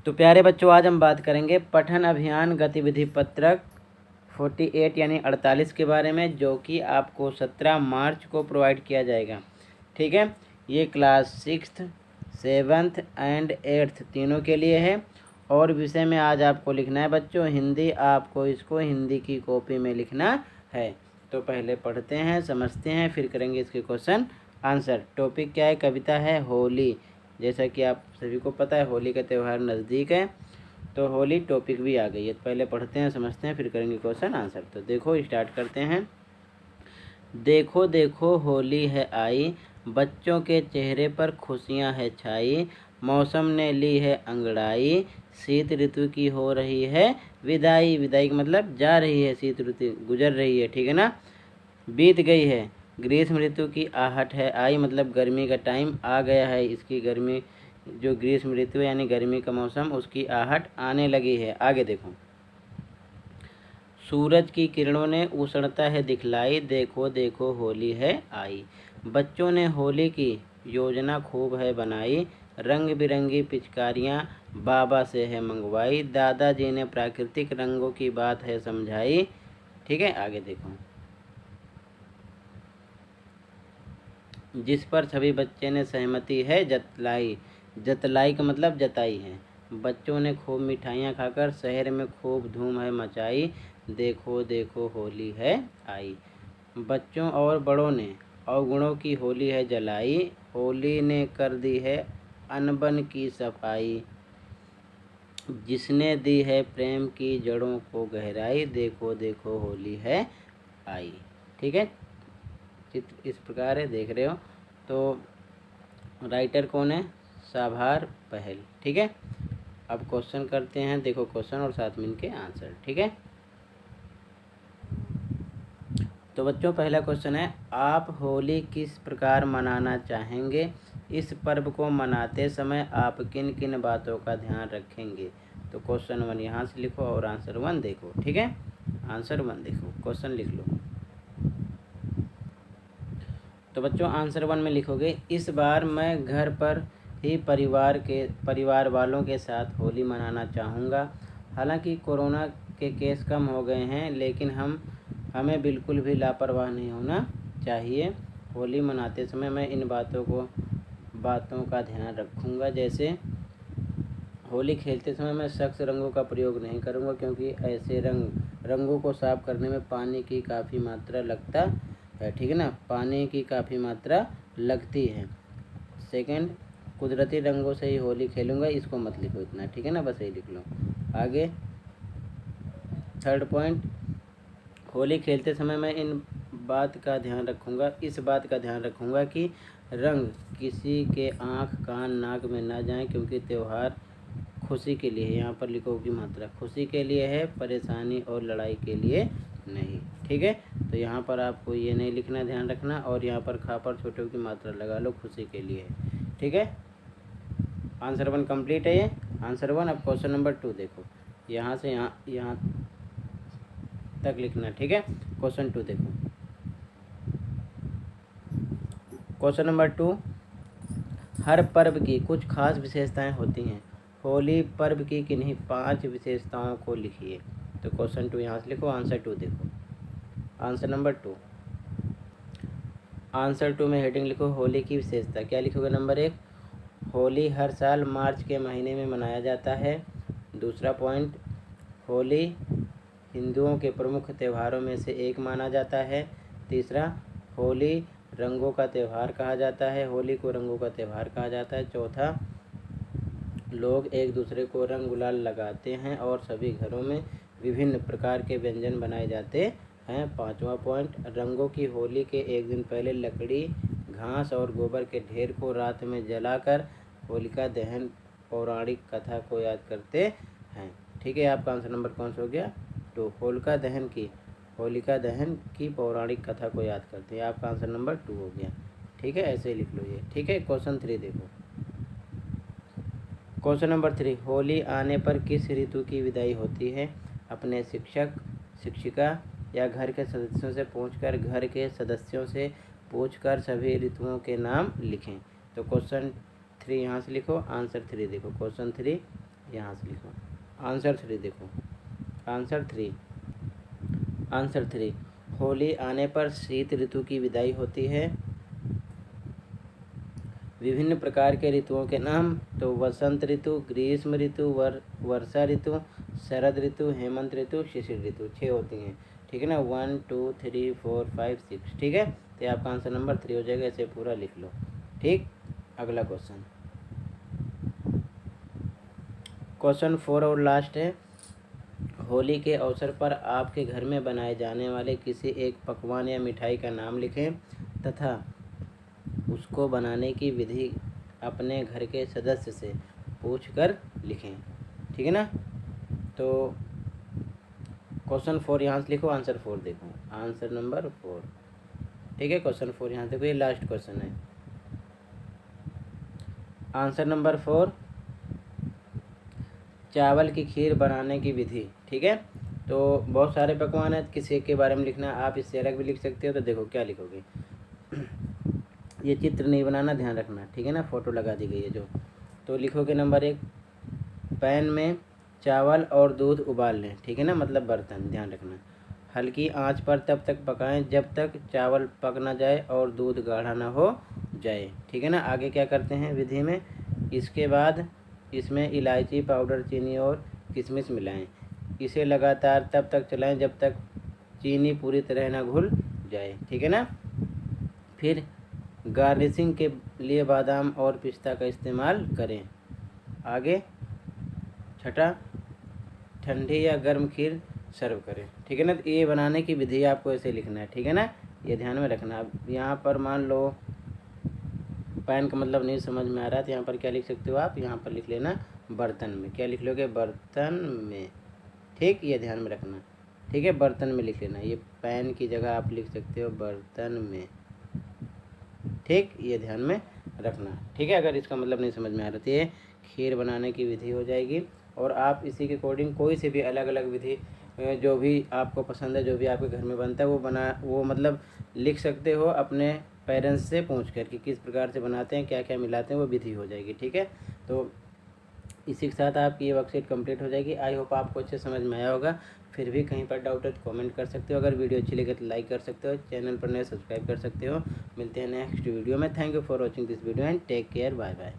तो प्यारे बच्चों, आज हम बात करेंगे पठन अभियान गतिविधि पत्रक 48 यानी 48 के बारे में, जो कि आपको 17 मार्च को प्रोवाइड किया जाएगा। ठीक है, ये class 6th 7th and 8th तीनों के लिए है। और विषय में आज आपको लिखना है बच्चों हिंदी। आपको इसको हिंदी की कॉपी में लिखना है। तो पहले पढ़ते हैं, समझते हैं, फिर करेंगे इसके क्वेश्चन आंसर। टॉपिक क्या है? कविता है होली। जैसा कि आप सभी को पता है, होली का त्यौहार नज़दीक है, तो होली टॉपिक भी आ गई है। तो पहले पढ़ते हैं, समझते हैं, फिर करेंगे क्वेश्चन आंसर। तो देखो, स्टार्ट करते हैं। देखो देखो होली है आई, बच्चों के चेहरे पर खुशियां है छाई, मौसम ने ली है अंगड़ाई, शीत ऋतु की हो रही है विदाई। विदाई का मतलब जा रही है, शीत ऋतु गुजर रही है, ठीक है ना, बीत गई है। ग्रीष्म ऋतु की आहट है आई, मतलब गर्मी का टाइम आ गया है, इसकी गर्मी जो ग्रीष्म ऋतु यानी गर्मी का मौसम, उसकी आहट आने लगी है। आगे देखो, सूरज की किरणों ने उष्णता है दिखलाई, देखो देखो होली है आई। बच्चों ने होली की योजना खूब है बनाई, रंग बिरंगी पिचकारियाँ बाबा से है मंगवाई, दादाजी ने प्राकृतिक रंगों की बात है समझाई। ठीक है, आगे देखो, जिस पर सभी बच्चे ने सहमति है जतलाई। जतलाई का मतलब जताई है। बच्चों ने खूब मिठाइयाँ खाकर शहर में खूब धूम है मचाई, देखो देखो होली है आई। बच्चों और बड़ों ने अवगुणों की होली है जलाई, होली ने कर दी है अनबन की सफाई, जिसने दी है प्रेम की जड़ों को गहराई, देखो देखो होली है आई। ठीक है, चित्र इस प्रकार है, देख रहे हो। तो राइटर कौन है? साभार पहल। ठीक है, अब क्वेश्चन करते हैं। देखो क्वेश्चन और साथ में इनके आंसर। ठीक है, तो बच्चों पहला क्वेश्चन है, आप होली किस प्रकार मनाना चाहेंगे? इस पर्व को मनाते समय आप किन किन बातों का ध्यान रखेंगे? तो क्वेश्चन 1 यहाँ से लिखो और आंसर 1 देखो। ठीक है, आंसर 1 देखो, क्वेश्चन लिख लो। तो बच्चों आंसर 1 में लिखोगे, इस बार मैं घर पर ही परिवार वालों के साथ होली मनाना चाहूँगा। हालांकि कोरोना के केस कम हो गए हैं, लेकिन हमें बिल्कुल भी लापरवाह नहीं होना चाहिए। होली मनाते समय मैं इन बातों का ध्यान रखूँगा। जैसे होली खेलते समय मैं सख्त रंगों का प्रयोग नहीं करूँगा, क्योंकि ऐसे रंगों को साफ करने में पानी की काफ़ी मात्रा लगता है। ठीक है ना, पानी की काफ़ी मात्रा लगती है। सेकंड, कुदरती रंगों से ही होली खेलूँगा, इसको मत लिखो इतना, ठीक है ना, बस यही लिख लो। आगे थर्ड पॉइंट, होली खेलते समय मैं इस बात का ध्यान रखूँगा कि रंग किसी के आँख कान नाक में ना जाए, क्योंकि त्यौहार खुशी के लिए है। यहाँ पर लिखो की मात्रा, खुशी के लिए है, परेशानी और लड़ाई के लिए नहीं। ठीक है, तो यहाँ पर आपको ये नहीं लिखना, ध्यान रखना। और यहाँ पर खा पर छोटे की मात्रा लगा लो, खुशी के लिए। ठीक है, आंसर 1 कंप्लीट है ये, आंसर 1। अब क्वेश्चन नंबर 2 देखो, यहाँ से यहाँ तक लिखना। ठीक है, क्वेश्चन 2 देखो, क्वेश्चन नंबर 2, हर पर्व की कुछ खास विशेषताएं होती हैं। होली पर्व की किन्हीं 5 विशेषताओं को लिखिए। तो क्वेश्चन 2 यहाँ से लिखो, आंसर 2 देखो, आंसर नंबर 2। आंसर 2 में हेडिंग लिखो होली की विशेषता। क्या लिखोगे? नंबर 1, होली हर साल मार्च के महीने में मनाया जाता है। दूसरा पॉइंट, होली हिंदुओं के प्रमुख त्योहारों में से एक माना जाता है। तीसरा, होली रंगों का त्यौहार कहा जाता है, होली को रंगों का त्यौहार कहा जाता है। चौथा, लोग एक दूसरे को रंग गुलाल लगाते हैं और सभी घरों में विभिन्न प्रकार के व्यंजन बनाए जाते हैं। पांचवा पॉइंट, रंगों की होली के एक दिन पहले लकड़ी, घास और गोबर के ढेर को रात में जलाकर होलिका दहन पौराणिक कथा को याद करते हैं। ठीक है, आपका आंसर नंबर कौन सा हो गया? 2, होलिका दहन की पौराणिक कथा को याद करते हैं। आपका आंसर नंबर 2 हो गया। ठीक है, ऐसे ही लिख लो ये। ठीक है, क्वेश्चन 3 देखो, क्वेश्चन नंबर 3, होली आने पर किस ऋतु की विदाई होती है? अपने शिक्षक शिक्षिका या घर के सदस्यों से पूछकर सभी ऋतुओं के नाम लिखें। तो क्वेश्चन 3 यहाँ से लिखो, आंसर 3 देखो, क्वेश्चन 3 यहाँ से लिखो। आंसर 3 देखो, आंसर थ्री, होली आने पर शीत ऋतु की विदाई होती है। विभिन्न प्रकार के ऋतुओं के नाम, तो वसंत ऋतु, ग्रीष्म ऋतु, वर्षा ऋतु, शरद ऋतु, हेमंत ऋतु, शिशिर ऋतु, 6 होती हैं। ठीक है ना, 1 2 3 4 5 6। ठीक है, तो आपका आंसर नंबर 3 हो जाएगा। इसे पूरा लिख लो। ठीक, अगला क्वेश्चन, क्वेश्चन 4 और लास्ट है। होली के अवसर पर आपके घर में बनाए जाने वाले किसी एक पकवान या मिठाई का नाम लिखें तथा उसको बनाने की विधि अपने घर के सदस्य से पूछकर लिखें। ठीक है ना, तो क्वेश्चन 4 यहाँ से लिखो, आंसर 4 देखो, आंसर नंबर 4। ठीक है, क्वेश्चन 4 यहाँ देखो, ये लास्ट क्वेश्चन है। आंसर नंबर 4, चावल की खीर बनाने की विधि। ठीक है, तो बहुत सारे पकवान हैं, किसी एक के बारे में लिखना, आप इससे अलग भी लिख सकते हो। तो देखो क्या लिखोगे, ये चित्र नहीं बनाना, ध्यान रखना। ठीक है ना, फोटो लगा दी गई है जो। तो लिखोगे नंबर 1, पैन में चावल और दूध उबाल लें। ठीक है ना, मतलब बर्तन, ध्यान रखना। हल्की आंच पर तब तक पकाएं जब तक चावल पक ना जाए और दूध गाढ़ा ना हो जाए। ठीक है ना, आगे क्या करते हैं विधि में, इसके बाद इसमें इलायची पाउडर, चीनी और किशमिश मिलाएं। इसे लगातार तब तक चलाएं जब तक चीनी पूरी तरह ना घुल जाए। ठीक है ना, फिर गार्निशिंग के लिए बादाम और पिस्ता का इस्तेमाल करें। आगे छठा, ठंडी या गर्म खीर सर्व करें। ठीक है ना, तो ये बनाने की विधि आपको ऐसे लिखना है। ठीक है ना, ये ध्यान में रखना। अब यहाँ पर मान लो पैन का मतलब नहीं समझ में आ रहा है, तो यहाँ पर क्या लिख सकते हो आप, यहाँ पर लिख लेना बर्तन में। क्या लिख लोगे, बर्तन में। ठीक, ये ध्यान में रखना। ठीक है, बर्तन में लिख लेना, ये पैन की जगह आप लिख सकते हो बर्तन में। ठीक, ये ध्यान में रखना। ठीक है, अगर इसका मतलब नहीं समझ में आ रहा तो ये खीर बनाने की विधि हो जाएगी। और आप इसी के अकॉर्डिंग कोई से भी अलग अलग विधि जो भी आपको पसंद है, जो भी आपके घर में बनता है, वो मतलब लिख सकते हो अपने पेरेंट्स से पूछ कर कि किस प्रकार से बनाते हैं, क्या क्या मिलाते हैं, वो विधि हो जाएगी। ठीक है, तो इसी के साथ आपकी ये वर्कशीट कंप्लीट हो जाएगी। आई होप आपको अच्छे समझ में आया होगा। फिर भी कहीं पर डाउट है तो कमेंट कर सकते हो। अगर वीडियो अच्छी लगे तो लाइक कर सकते हो, चैनल पर नए सब्सक्राइब कर सकते हो। मिलते हैं नेक्स्ट वीडियो में। Thank you for watching this video and take care, bye bye.